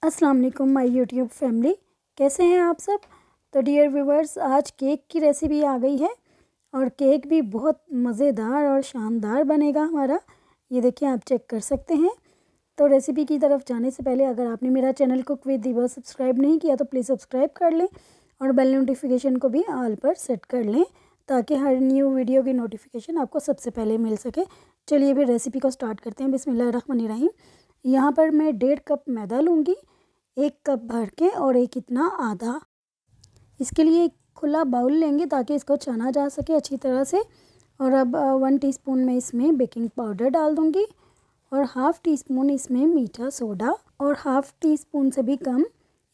अस्सलाम वालेकुम my YouTube family, कैसे हैं आप सब। तो डियर व्यूवर्स, आज केक की रेसिपी आ गई है और केक भी बहुत मज़ेदार और शानदार बनेगा हमारा। ये देखिए, आप चेक कर सकते हैं। तो रेसिपी की तरफ जाने से पहले अगर आपने मेरा चैनल कुक विद दीवा सब्सक्राइब नहीं किया तो प्लीज़ सब्सक्राइब कर लें और बेल नोटिफिकेशन को भी ऑल पर सेट कर लें ताकि हर न्यू वीडियो की नोटिफिकेशन आपको सबसे पहले मिल सके। चलिए फिर रेसिपी को स्टार्ट करते हैं। बिस्मिल्लाहिर्रहमानिर्रहीम। यहाँ पर मैं 1.5 कप मैदा लूँगी, 1 कप भर के और एक इतना आधा। इसके लिए एक खुला बाउल लेंगे ताकि इसको छाना जा सके अच्छी तरह से। और अब 1 टीस्पून में इसमें बेकिंग पाउडर डाल दूँगी और हाफ़ टी स्पून इसमें मीठा सोडा और हाफ़ टी स्पून से भी कम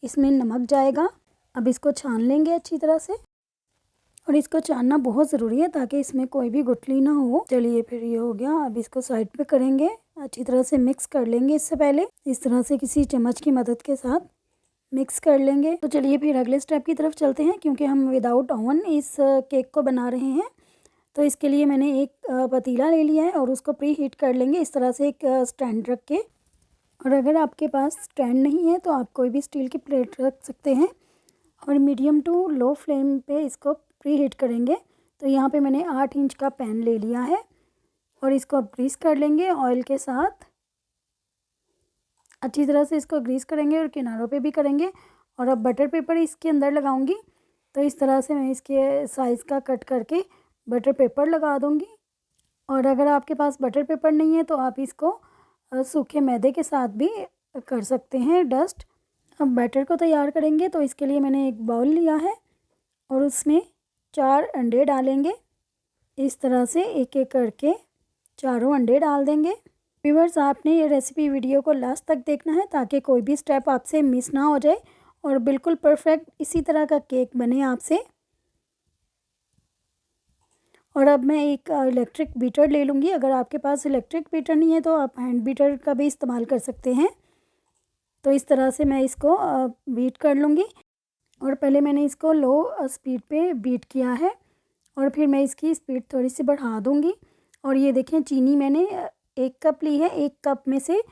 इसमें नमक जाएगा। अब इसको छान लेंगे अच्छी तरह से और इसको छानना बहुत ज़रूरी है ताकि इसमें कोई भी गुठली ना हो। चलिए फिर ये हो गया। अब इसको साइड पे करेंगे, अच्छी तरह से मिक्स कर लेंगे। इससे पहले इस तरह से किसी चम्मच की मदद के साथ मिक्स कर लेंगे। तो चलिए फिर अगले स्टेप की तरफ चलते हैं, क्योंकि हम विदाउट ओवन इस केक को बना रहे हैं। तो इसके लिए मैंने एक पतीला ले लिया है और उसको प्री हीट कर लेंगे इस तरह से एक स्टैंड रख के। और अगर आपके पास स्टैंड नहीं है तो आप कोई भी स्टील की प्लेट रख सकते हैं और मीडियम टू लो फ्लेम पे इसको प्री हीट करेंगे। तो यहाँ पे मैंने 8 इंच का पैन ले लिया है और इसको अब ग्रीस कर लेंगे ऑयल के साथ। अच्छी तरह से इसको ग्रीस करेंगे और किनारों पे भी करेंगे। और अब बटर पेपर इसके अंदर लगाऊंगी। तो इस तरह से मैं इसके साइज़ का कट करके बटर पेपर लगा दूंगी। और अगर आपके पास बटर पेपर नहीं है तो आप इसको सूखे मैदे के साथ भी कर सकते हैं डस्ट। अब बैटर को तैयार करेंगे। तो इसके लिए मैंने एक बाउल लिया है और उसमें 4 अंडे डालेंगे। इस तरह से एक एक करके चारों अंडे डाल देंगे। व्यूअर्स, आपने ये रेसिपी वीडियो को लास्ट तक देखना है ताकि कोई भी स्टेप आपसे मिस ना हो जाए और बिल्कुल परफेक्ट इसी तरह का केक बने आपसे। और अब मैं एक इलेक्ट्रिक बीटर ले लूँगी। अगर आपके पास इलेक्ट्रिक बीटर नहीं है तो आप हैंड बीटर का भी इस्तेमाल कर सकते हैं। तो इस तरह से मैं इसको बीट कर लूँगी। और पहले मैंने इसको लो स्पीड पे बीट किया है और फिर मैं इसकी स्पीड थोड़ी सी बढ़ा दूँगी। और ये देखें, चीनी मैंने 1 कप ली है। 1 कप में से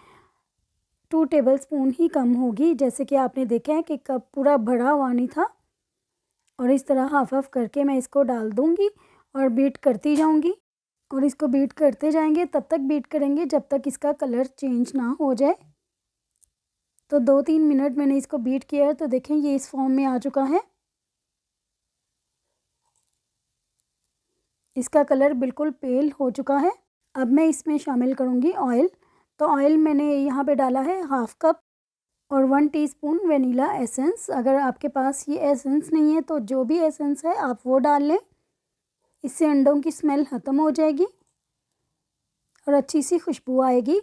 2 टेबलस्पून ही कम होगी। जैसे कि आपने देखा है कि कप पूरा भरा हुआ नहीं था। और इस तरह हाफ हाफ करके मैं इसको डाल दूँगी और बीट करती जाऊँगी। और इसको बीट करते जाएंगे, तब तक बीट करेंगे जब तक इसका कलर चेंज ना हो जाए। तो 2-3 मिनट मैंने इसको बीट किया है। तो देखें, ये इस फॉर्म में आ चुका है। इसका कलर बिल्कुल पेल हो चुका है। अब मैं इसमें शामिल करूँगी ऑयल। तो ऑयल मैंने यहाँ पे डाला है हाफ़ कप और 1 टीस्पून वनीला एसेंस। अगर आपके पास ये एसेंस नहीं है तो जो भी एसेंस है आप वो डाल लें। इससे अंडों की स्मेल ख़त्म हो जाएगी और अच्छी सी खुशबू आएगी।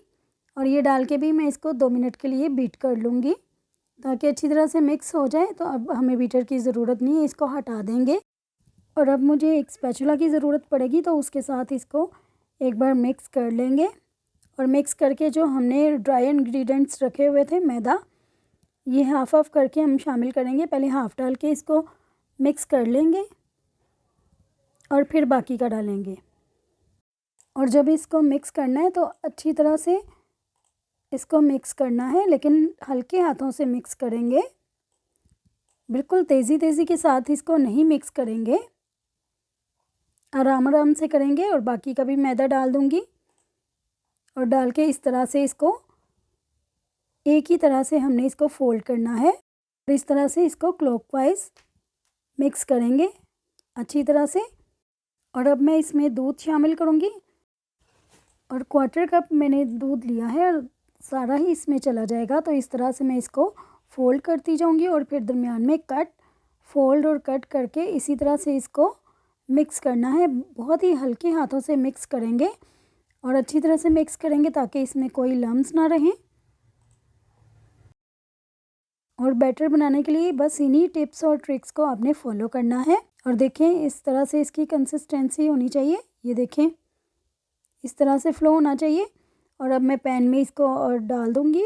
और ये डाल के भी मैं इसको 2 मिनट के लिए बीट कर लूँगी ताकि अच्छी तरह से मिक्स हो जाए। तो अब हमें बीटर की ज़रूरत नहीं है, इसको हटा देंगे। और अब मुझे एक स्पैचुला की ज़रूरत पड़ेगी, तो उसके साथ इसको एक बार मिक्स कर लेंगे। और मिक्स करके जो हमने ड्राई इंग्रेडिएंट्स रखे हुए थे, मैदा, ये हाफ़ हाफ़ करके हम शामिल करेंगे। पहले हाफ़ डाल के इसको मिक्स कर लेंगे और फिर बाकी का डालेंगे। और जब इसको मिक्स करना है तो अच्छी तरह से इसको मिक्स करना है, लेकिन हल्के हाथों से मिक्स करेंगे। बिल्कुल तेज़ी के साथ इसको नहीं मिक्स करेंगे, आराम आराम से करेंगे। और बाकी का भी मैदा डाल दूँगी और डाल के इस तरह से इसको एक ही तरह से हमने इसको फोल्ड करना है। और इस तरह से इसको क्लॉकवाइज मिक्स करेंगे अच्छी तरह से। और अब मैं इसमें दूध शामिल करूँगी और 1/4 कप मैंने दूध लिया है और सारा ही इसमें चला जाएगा। तो इस तरह से मैं इसको फोल्ड करती जाऊँगी और फिर दरमियान में कट, फोल्ड और कट करके इसी तरह से इसको मिक्स करना है। बहुत ही हल्के हाथों से मिक्स करेंगे और अच्छी तरह से मिक्स करेंगे ताकि इसमें कोई लम्स ना रहें। और बैटर बनाने के लिए बस इन्हीं टिप्स और ट्रिक्स को आपने फॉलो करना है। और देखें, इस तरह से इसकी कंसिस्टेंसी होनी चाहिए। ये देखें, इस तरह से फ़्लो होना चाहिए। और अब मैं पैन में इसको और डाल दूँगी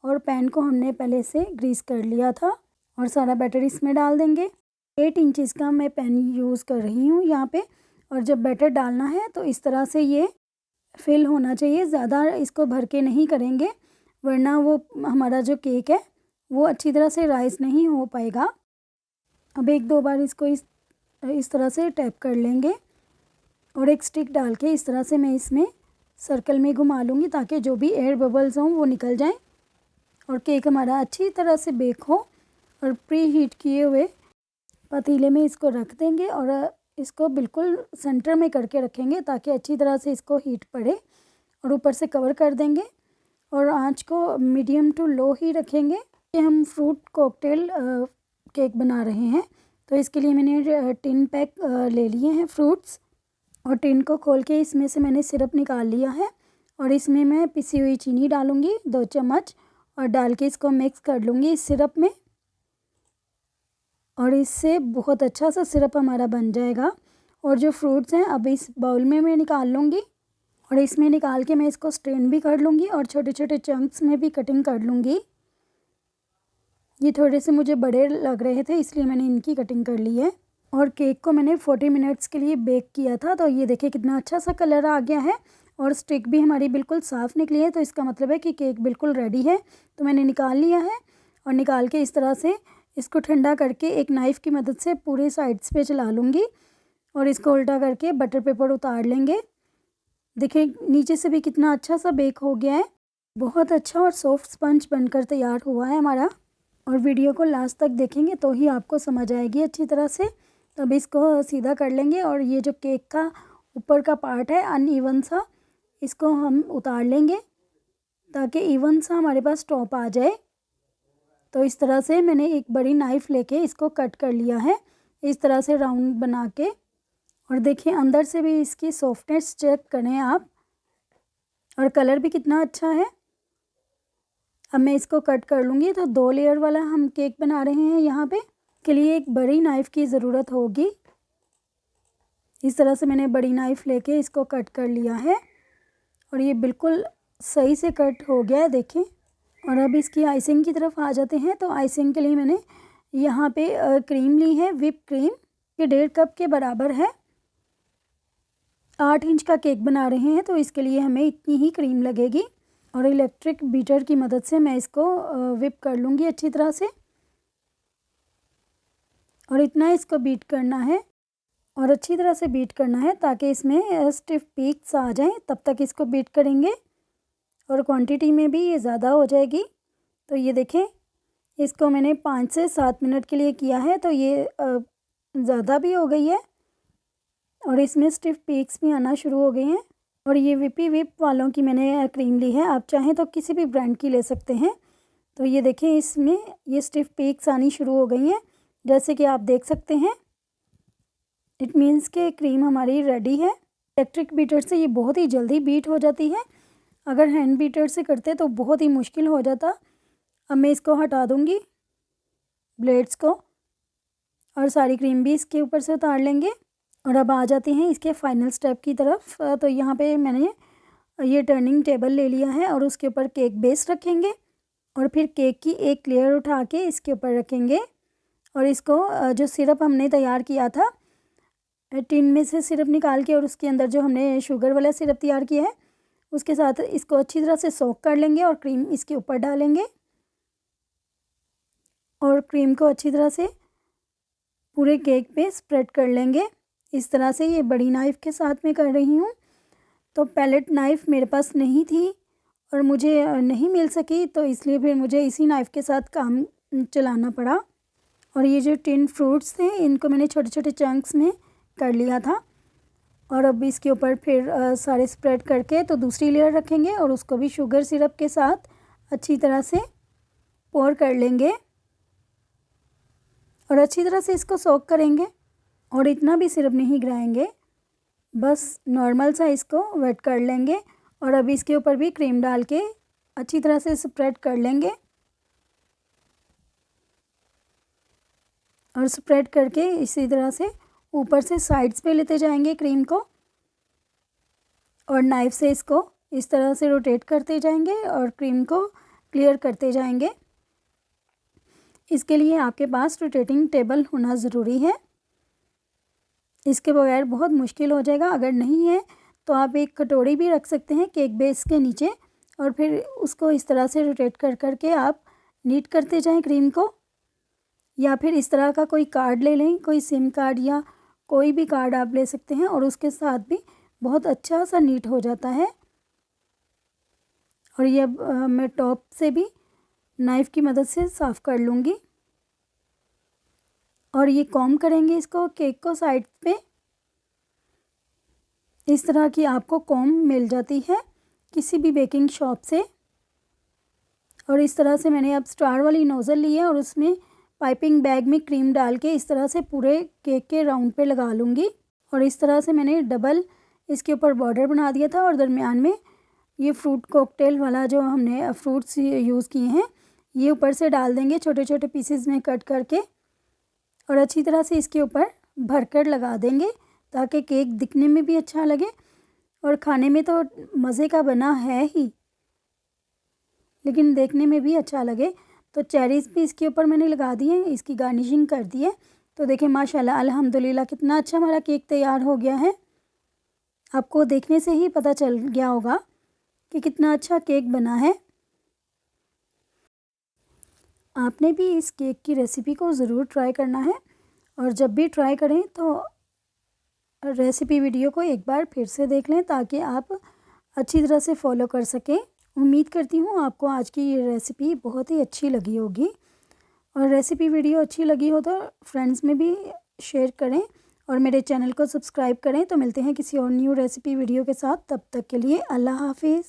और पैन को हमने पहले से ग्रीस कर लिया था और सारा बैटर इसमें डाल देंगे। 8 इंचज़ का मैं पैन यूज़ कर रही हूँ यहाँ पे। और जब बैटर डालना है तो इस तरह से ये फिल होना चाहिए, ज़्यादा इसको भर के नहीं करेंगे वरना वो हमारा जो केक है वो अच्छी तरह से राइस नहीं हो पाएगा। अब एक दो बार इसको इस तरह से टैप कर लेंगे और एक स्टिक डाल के इस तरह से मैं इसमें सर्कल में घुमा लूँगी ताकि जो भी एयर बबल्स हों वो निकल जाएं और केक हमारा अच्छी तरह से बेक हो। और प्री हीट किए हुए पतीले में इसको रख देंगे और इसको बिल्कुल सेंटर में करके रखेंगे ताकि अच्छी तरह से इसको हीट पड़े, और ऊपर से कवर कर देंगे और आंच को मीडियम टू लो ही रखेंगे। ये हम फ्रूट कॉकटेल केक बना रहे हैं, तो इसके लिए मैंने टिन पैक ले लिए हैं फ्रूट्स, और टिन को खोल के इसमें से मैंने सिरप निकाल लिया है और इसमें मैं पिसी हुई चीनी डालूँगी 2 चम्मच और डाल के इसको मिक्स कर लूँगी इस सिरप में, और इससे बहुत अच्छा सा सिरप हमारा बन जाएगा। और जो फ्रूट्स हैं अब इस बाउल में मैं निकाल लूँगी और इसमें निकाल के मैं इसको स्ट्रेन भी कर लूँगी और छोटे छोटे चंक्स में भी कटिंग कर लूँगी। ये थोड़े से मुझे बड़े लग रहे थे इसलिए मैंने इनकी कटिंग कर ली है। और केक को मैंने 40 मिनट्स के लिए बेक किया था, तो ये देखिए कितना अच्छा सा कलर आ गया है और स्टिक भी हमारी बिल्कुल साफ़ निकली है, तो इसका मतलब है कि केक बिल्कुल रेडी है। तो मैंने निकाल लिया है और निकाल के इस तरह से इसको ठंडा करके एक नाइफ़ की मदद से पूरे साइड्स पे चला लूँगी और इसको उल्टा करके बटर पेपर उतार लेंगे। देखिए नीचे से भी कितना अच्छा सा बेक हो गया है, बहुत अच्छा और सॉफ्ट स्पंज बनकर तैयार हुआ है हमारा। और वीडियो को लास्ट तक देखेंगे तो ही आपको समझ आएगी अच्छी तरह से। तब इसको सीधा कर लेंगे और ये जो केक का ऊपर का पार्ट है अनइवन सा, इसको हम उतार लेंगे ताकि इवन सा हमारे पास टॉप आ जाए। तो इस तरह से मैंने एक बड़ी नाइफ़ लेके इसको कट कर लिया है इस तरह से राउंड बना के, और देखिए अंदर से भी इसकी सॉफ्टनेस चेक करें आप, और कलर भी कितना अच्छा है। अब मैं इसको कट कर लूँगी। तो 2 लेयर वाला हम केक बना रहे हैं यहाँ पे, के लिए एक बड़ी नाइफ़ की ज़रूरत होगी। इस तरह से मैंने बड़ी नाइफ़ लेके इसको कट कर लिया है और ये बिल्कुल सही से कट हो गया है देखिए। और अब इसकी आइसिंग की तरफ आ जाते हैं। तो आइसिंग के लिए मैंने यहाँ पे क्रीम ली है, व्हिप क्रीम, ये 1.5 कप के बराबर है। 8 इंच का केक बना रहे हैं तो इसके लिए हमें इतनी ही क्रीम लगेगी, और इलेक्ट्रिक बीटर की मदद से मैं इसको व्हिप कर लूँगी अच्छी तरह से, और इतना इसको बीट करना है और अच्छी तरह से बीट करना है ताकि इसमें स्टिफ पीक्स आ जाएं। तब तक इसको बीट करेंगे और क्वांटिटी में भी ये ज़्यादा हो जाएगी। तो ये देखें इसको मैंने 5 से 7 मिनट के लिए किया है, तो ये ज़्यादा भी हो गई है और इसमें स्टिफ पीक्स भी आना शुरू हो गए हैं। और ये विपी विप वालों की मैंने क्रीम ली है, आप चाहें तो किसी भी ब्रांड की ले सकते हैं। तो ये देखें इसमें ये स्टिफ पीक्स आनी शुरू हो गई हैं, जैसे कि आप देख सकते हैं। इट मीन्स कि क्रीम हमारी रेडी है। इलेक्ट्रिक बीटर से ये बहुत ही जल्दी बीट हो जाती है, अगर हैंड बीटर से करते तो बहुत ही मुश्किल हो जाता। अब मैं इसको हटा दूँगी ब्लेड्स को और सारी क्रीम भी इसके ऊपर से उतार लेंगे। और अब आ जाते हैं इसके फाइनल स्टेप की तरफ। तो यहाँ पे मैंने ये टर्निंग टेबल ले लिया है और उसके ऊपर केक बेस रखेंगे और फिर केक की एक लेयर उठा के इसके ऊपर रखेंगे, और इसको जो सिरप हमने तैयार किया था टिन में से सिरप निकाल के, और उसके अंदर जो हमने शुगर वाला सिरप तैयार किया है उसके साथ इसको अच्छी तरह से सोक कर लेंगे और क्रीम इसके ऊपर डालेंगे और क्रीम को अच्छी तरह से पूरे केक पे स्प्रेड कर लेंगे। इस तरह से ये बड़ी नाइफ़ के साथ में कर रही हूँ। तो पैलेट नाइफ़ मेरे पास नहीं थी और मुझे नहीं मिल सकी, तो इसलिए फिर मुझे इसी नाइफ़ के साथ काम चलाना पड़ा। और ये जो टिन फ्रूट्स थे इनको मैंने छोटे छोटे चंक्स में कर लिया था, और अब इसके ऊपर फिर सारे स्प्रेड करके तो दूसरी लेयर रखेंगे और उसको भी शुगर सिरप के साथ अच्छी तरह से पोर कर लेंगे और अच्छी तरह से इसको सोक करेंगे। और इतना भी सिरप नहीं गिराएंगे, बस नॉर्मल सा इसको वेट कर लेंगे। और अब इसके ऊपर भी क्रीम डाल के अच्छी तरह से स्प्रेड कर लेंगे और स्प्रेड करके इसी तरह से ऊपर से साइड्स पे लेते जाएंगे क्रीम को, और नाइफ़ से इसको इस तरह से रोटेट करते जाएंगे और क्रीम को क्लियर करते जाएंगे। इसके लिए आपके पास रोटेटिंग टेबल होना ज़रूरी है, इसके बगैर बहुत मुश्किल हो जाएगा। अगर नहीं है तो आप एक कटोरी भी रख सकते हैं केक बेस के नीचे, और फिर उसको इस तरह से रोटेट कर करके आप नीट करते जाएं क्रीम को। या फिर इस तरह का कोई कार्ड ले लें, कोई सिम कार्ड या कोई भी कार्ड आप ले सकते हैं, और उसके साथ भी बहुत अच्छा सा नीट हो जाता है। और ये मैं टॉप से भी नाइफ़ की मदद से साफ़ कर लूँगी। और ये कॉम्ब करेंगे इसको, केक को साइड पे। इस तरह की आपको कॉम्ब मिल जाती है किसी भी बेकिंग शॉप से। और इस तरह से मैंने अब स्टार वाली नोज़ल ली है और उसमें पाइपिंग बैग में क्रीम डाल के इस तरह से पूरे केक के राउंड पे लगा लूँगी। और इस तरह से मैंने डबल इसके ऊपर बॉर्डर बना दिया था, और दरमियान में ये फ्रूट कॉकटेल वाला जो हमने फ्रूट्स यूज़ किए हैं ये ऊपर से डाल देंगे छोटे छोटे पीसेस में कट करके। और अच्छी तरह से इसके ऊपर भरकर लगा देंगे ताकि केक दिखने में भी अच्छा लगे और खाने में तो मज़े का बना है ही, लेकिन देखने में भी अच्छा लगे। तो चेरीज़ भी इसके ऊपर मैंने लगा दी है, इसकी गार्निशिंग कर दी है। तो देखें माशाल्लाह अल्हम्दुलिल्लाह कितना अच्छा हमारा केक तैयार हो गया है। आपको देखने से ही पता चल गया होगा कि कितना अच्छा केक बना है। आपने भी इस केक की रेसिपी को ज़रूर ट्राई करना है, और जब भी ट्राई करें तो रेसिपी वीडियो को एक बार फिर से देख लें ताकि आप अच्छी तरह से फॉलो कर सकें। उम्मीद करती हूँ आपको आज की ये रेसिपी बहुत ही अच्छी लगी होगी, और रेसिपी वीडियो अच्छी लगी हो तो फ्रेंड्स में भी शेयर करें और मेरे चैनल को सब्सक्राइब करें। तो मिलते हैं किसी और न्यू रेसिपी वीडियो के साथ, तब तक के लिए अल्लाह हाफिज़।